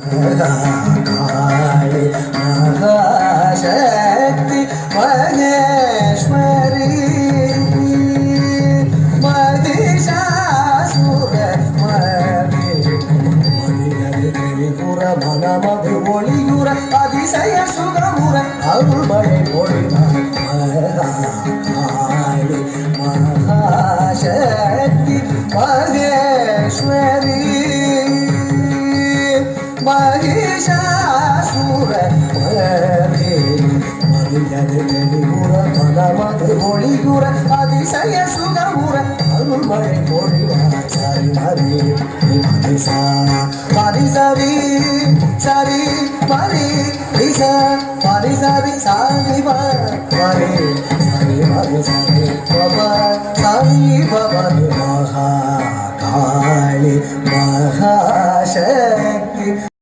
काली महाशक्ति महेश्वरी महिषासुरमर्दिनि मनमधु ஒளியுற அதிசய சுகமுற அருள்மழை பொழிவார் காளி மகாசக்தி மகேஸ்வரி महिषासुर மதியது வெளியுற மனமது ஒளியுற அதிசய சுகமுற அருள்மழை பொழிவார் சரி மரி மதிசா மதிசரி சரி மரி ரிச மதிசரி சாரி மரி சரி மரி சரி பவ சரி பவ மகா காளி மகாசக்தி